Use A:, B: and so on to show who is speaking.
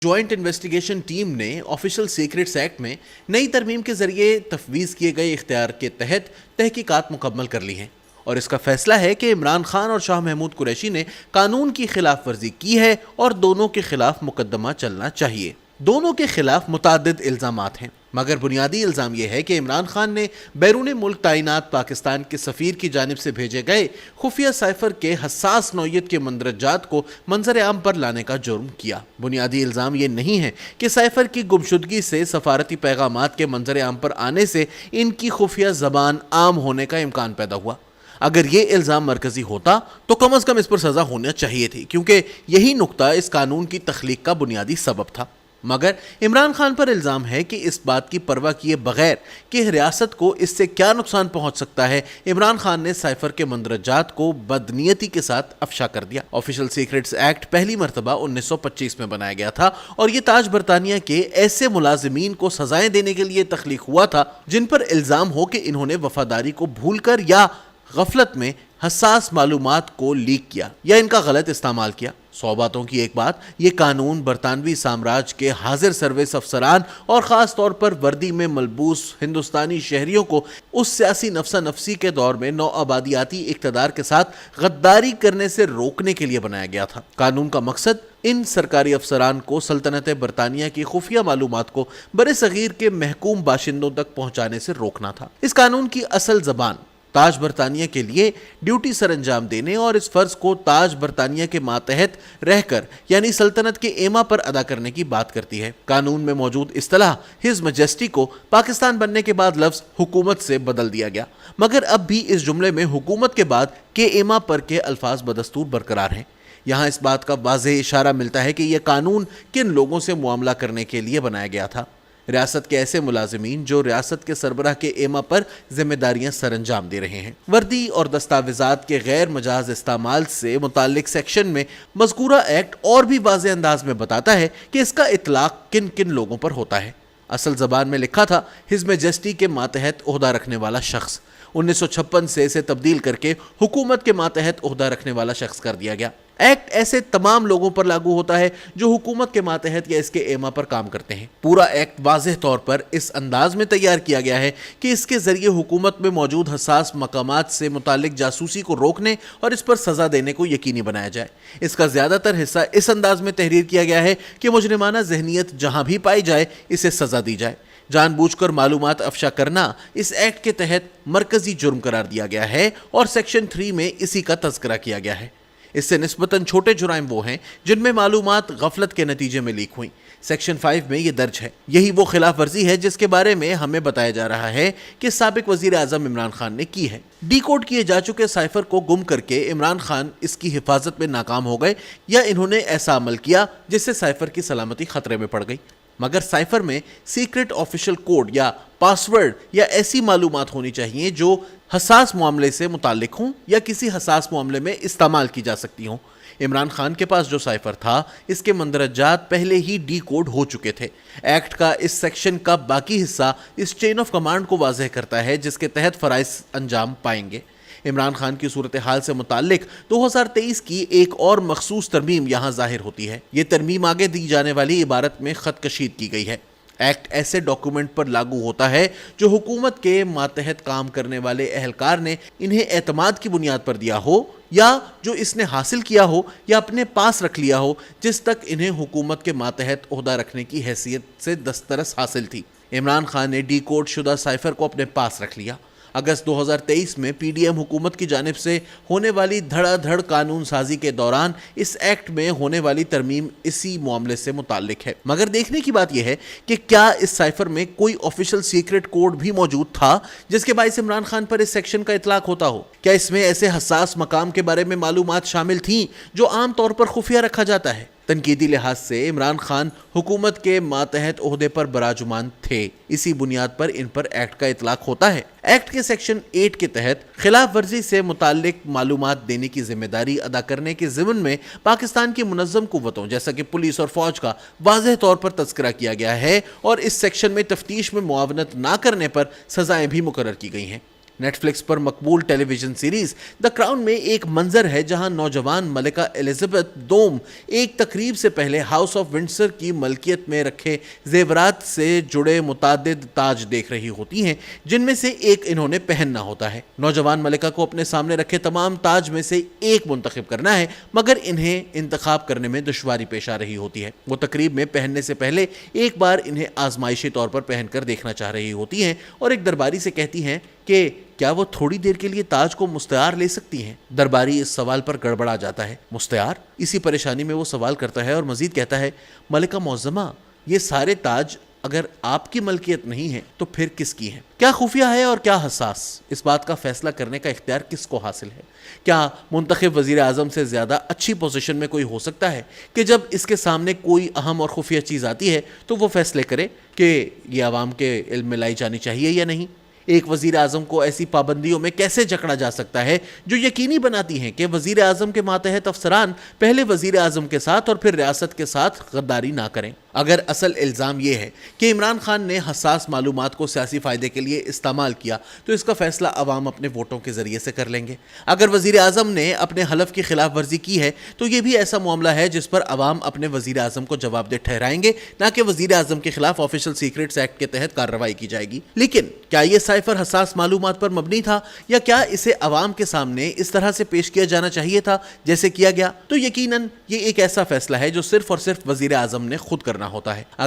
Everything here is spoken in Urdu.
A: جوائنٹ انویسٹیگیشن ٹیم نے آفیشل سیکریٹس ایکٹ میں نئی ترمیم کے ذریعے تفویض کیے گئے اختیار کے تحت تحقیقات مکمل کر لی ہیں اور اس کا فیصلہ ہے کہ عمران خان اور شاہ محمود قریشی نے قانون کی خلاف ورزی کی ہے اور دونوں کے خلاف مقدمہ چلنا چاہیے۔ دونوں کے خلاف متعدد الزامات ہیں، مگر بنیادی الزام یہ ہے کہ عمران خان نے بیرون ملک تعینات پاکستان کے سفیر کی جانب سے بھیجے گئے خفیہ سائفر کے حساس نوعیت کے مندرجات کو منظر عام پر لانے کا جرم کیا۔ بنیادی الزام یہ نہیں ہے کہ سائفر کی گمشدگی سے سفارتی پیغامات کے منظر عام پر آنے سے ان کی خفیہ زبان عام ہونے کا امکان پیدا ہوا۔ اگر یہ الزام مرکزی ہوتا تو کم از کم اس پر سزا ہونا چاہیے تھی، کیونکہ یہی نقطہ اس قانون کی تخلیق کا بنیادی سبب تھا۔ مگر عمران خان پر الزام ہے کہ اس بات کی پرواہ کیے بغیر کہ ریاست کو اس سے کیا نقصان پہنچ سکتا ہے، عمران خان نے سائفر کے مندرجات کو بدنیتی کے ساتھ افشا کر دیا۔ آفیشل سیکریٹس ایکٹ پہلی مرتبہ 1925 میں بنایا گیا تھا اور یہ تاج برطانیہ کے ایسے ملازمین کو سزائیں دینے کے لیے تخلیق ہوا تھا جن پر الزام ہو کہ انہوں نے وفاداری کو بھول کر یا غفلت میں حساس معلومات کو لیک کیا یا ان کا غلط استعمال کیا۔ 100 باتوں کی ایک بات، یہ قانون برطانوی سامراج کے حاضر سروس افسران اور خاص طور پر وردی میں ملبوس ہندوستانی شہریوں کو اس سیاسی نفسا نفسی کے دور میں نو آبادیاتی اقتدار کے ساتھ غداری کرنے سے روکنے کے لیے بنایا گیا تھا۔ قانون کا مقصد ان سرکاری افسران کو سلطنت برطانیہ کی خفیہ معلومات کو برصغیر کے محکوم باشندوں تک پہنچانے سے روکنا تھا۔ اس قانون کی اصل زبان تاج برطانیہ کے لیے ڈیوٹی سر انجام دینے اور اس فرض کو تاج برطانیہ کے ماتحت رہ کر یعنی سلطنت کے ایما پر ادا کرنے کی بات کرتی ہے۔ قانون میں موجود اصطلاح ہز میجسٹی کو پاکستان بننے کے بعد لفظ حکومت سے بدل دیا گیا، مگر اب بھی اس جملے میں حکومت کے بعد کے ایما پر کے الفاظ بدستور برقرار ہیں۔ یہاں اس بات کا واضح اشارہ ملتا ہے کہ یہ قانون کن لوگوں سے معاملہ کرنے کے لیے بنایا گیا تھا۔ ریاست کے ایسے ملازمین جو ریاست کے سربراہ کے ایما پر ذمہ داریاں سر انجام دے رہے ہیں۔ وردی اور دستاویزات کے غیر مجاز استعمال سے متعلق سیکشن میں مذکورہ ایکٹ اور بھی واضح انداز میں بتاتا ہے کہ اس کا اطلاق کن کن لوگوں پر ہوتا ہے۔ اصل زبان میں لکھا تھا ہز میجسٹی کے ماتحت عہدہ رکھنے والا شخص۔ 1956 سے اسے تبدیل کر کے حکومت کے ماتحت عہدہ رکھنے والا شخص کر دیا گیا۔ ایکٹ ایسے تمام لوگوں پر لاگو ہوتا ہے جو حکومت کے ماتحت یا اس کے ایما پر کام کرتے ہیں۔ پورا ایکٹ واضح طور پر اس انداز میں تیار کیا گیا ہے کہ اس کے ذریعے حکومت میں موجود حساس مقامات سے متعلق جاسوسی کو روکنے اور اس پر سزا دینے کو یقینی بنایا جائے۔ اس کا زیادہ تر حصہ اس انداز میں تحریر کیا گیا ہے کہ مجرمانہ ذہنیت جہاں بھی پائی جائے اسے سزا دی جائے۔ جان بوجھ کر معلومات افشا کرنا اس ایکٹ کے تحت مرکزی جرم قرار دیا گیا ہے اور سیکشن 3 میں اسی کا تذکرہ کیا گیا ہے۔ اس سے نسبتاً چھوٹے جرائم وہ ہیں جن میں معلومات غفلت کے نتیجے میں لیک ہوئیں۔ سیکشن 5 میں یہ درج ہے۔ یہی وہ خلاف ورزی ہے جس کے بارے میں ہمیں بتایا جا رہا ہے کہ سابق وزیر اعظم عمران خان نے کی ہے۔ ڈی کوڈ کیے جا چکے سائفر کو گم کر کے عمران خان اس کی حفاظت میں ناکام ہو گئے یا انہوں نے ایسا عمل کیا جس سے سائفر کی سلامتی خطرے میں پڑ گئی۔ مگر سائفر میں سیکرٹ آفیشل کوڈ یا پاسورڈ یا ایسی معلومات ہونی چاہیے جو حساس معاملے سے متعلق ہوں یا کسی حساس معاملے میں استعمال کی جا سکتی ہوں۔ عمران خان کے پاس جو سائفر تھا اس کے مندرجات پہلے ہی ڈی کوڈ ہو چکے تھے۔ ایکٹ کا اس سیکشن کا باقی حصہ اس چین آف کمانڈ کو واضح کرتا ہے جس کے تحت فرائض انجام پائیں گے۔ عمران خان کی صورتحال سے متعلق 2023 کی ایک اور مخصوص ترمیم یہاں ظاہر ہوتی ہے۔ یہ ترمیم آگے دی جانے والی عبارت میں خط کشید کی گئی ہے۔ ایکٹ ایسے ڈاکومنٹ پر لاگو ہوتا ہے جو حکومت کے ماتحت کام کرنے والے اہلکار نے انہیں اعتماد کی بنیاد پر دیا ہو یا جو اس نے حاصل کیا ہو یا اپنے پاس رکھ لیا ہو جس تک انہیں حکومت کے ماتحت عہدہ رکھنے کی حیثیت سے دسترس حاصل تھی۔ عمران خان نے ڈی کوڈ شدہ سائفر کو اپنے پاس رکھ لیا۔ اگست 2023 میں پی ڈی ایم حکومت کی جانب سے ہونے والی دھڑا دھڑ قانون سازی کے دوران اس ایکٹ میں ہونے والی ترمیم اسی معاملے سے متعلق ہے۔ مگر دیکھنے کی بات یہ ہے کہ کیا اس سائفر میں کوئی آفیشل سیکرٹ کوڈ بھی موجود تھا جس کے باعث عمران خان پر اس سیکشن کا اطلاق ہوتا ہو؟ کیا اس میں ایسے حساس مقام کے بارے میں معلومات شامل تھیں جو عام طور پر خفیہ رکھا جاتا ہے؟ تنقیدی لحاظ سے عمران خان حکومت کے ماتحت عہدے پر براجمان تھے، اسی بنیاد پر ان پر ایکٹ کا اطلاق ہوتا ہے۔ ایکٹ کے سیکشن 8 کے تحت خلاف ورزی سے متعلق معلومات دینے کی ذمہ داری ادا کرنے کے ضمن میں پاکستان کی منظم قوتوں جیسا کہ پولیس اور فوج کا واضح طور پر تذکرہ کیا گیا ہے اور اس سیکشن میں تفتیش میں معاونت نہ کرنے پر سزائیں بھی مقرر کی گئی ہیں۔ نیٹ فلکس پر مقبول ٹیلی ویژن سیریز دا کراؤن میں ایک منظر ہے جہاں نوجوان ملکہ الزبتھ دوم ایک تقریب سے پہلے ہاؤس آف ونڈسر کی ملکیت میں رکھے زیورات سے جڑے متعدد تاج دیکھ رہی ہوتی ہیں، جن میں سے ایک انہوں نے پہننا ہوتا ہے۔ نوجوان ملکہ کو اپنے سامنے رکھے تمام تاج میں سے ایک منتخب کرنا ہے، مگر انہیں انتخاب کرنے میں دشواری پیش آ رہی ہوتی ہے۔ وہ تقریب میں پہننے سے پہلے ایک بار انہیں آزمائشی طور پر پہن کر دیکھنا چاہ رہی ہوتی ہیں اور ایک درباری سے کہتی ہیں کہ کیا وہ تھوڑی دیر کے لیے تاج کو مستعار لے سکتی ہیں؟ درباری اس سوال پر گڑبڑا جاتا ہے۔ مستعار؟ اسی پریشانی میں وہ سوال کرتا ہے اور مزید کہتا ہے، ملکہ معظمہ، یہ سارے تاج اگر آپ کی ملکیت نہیں ہے تو پھر کس کی ہیں؟ کیا خفیہ ہے اور کیا حساس؟ اس بات کا فیصلہ کرنے کا اختیار کس کو حاصل ہے؟ کیا منتخب وزیر اعظم سے زیادہ اچھی پوزیشن میں کوئی ہو سکتا ہے کہ جب اس کے سامنے کوئی اہم اور خفیہ چیز آتی ہے تو وہ فیصلے کرے کہ یہ عوام کے علم میں لائی جانی چاہیے یا نہیں؟ ایک وزیر اعظم کو ایسی پابندیوں میں کیسے جکڑا جا سکتا ہے جو یقینی بناتی ہیں کہ وزیر اعظم کے ماتحت افسران پہلے وزیر اعظم کے ساتھ اور پھر ریاست کے ساتھ غداری نہ کریں؟ اگر اصل الزام یہ ہے کہ عمران خان نے حساس معلومات کو سیاسی فائدے کے لیے استعمال کیا تو اس کا فیصلہ عوام اپنے ووٹوں کے ذریعے سے کر لیں گے۔ اگر وزیر اعظم نے اپنے حلف کی خلاف ورزی کی ہے تو یہ بھی ایسا معاملہ ہے جس پر عوام اپنے وزیر اعظم کو جواب دہ ٹھہرائیں گے، نہ کہ وزیر اعظم کے خلاف آفیشل سیکریٹس ایکٹ کے تحت کارروائی کی جائے گی۔ لیکن کیا یہ سائفر حساس معلومات پر مبنی تھا یا کیا اسے عوام کے سامنے اس طرح سے پیش کیا جانا چاہیے تھا جیسے کیا گیا؟ تو یقیناً یہ ایک ایسا فیصلہ ہے جو صرف اور صرف وزیر اعظم نے خود کرنا ہوتا ہے۔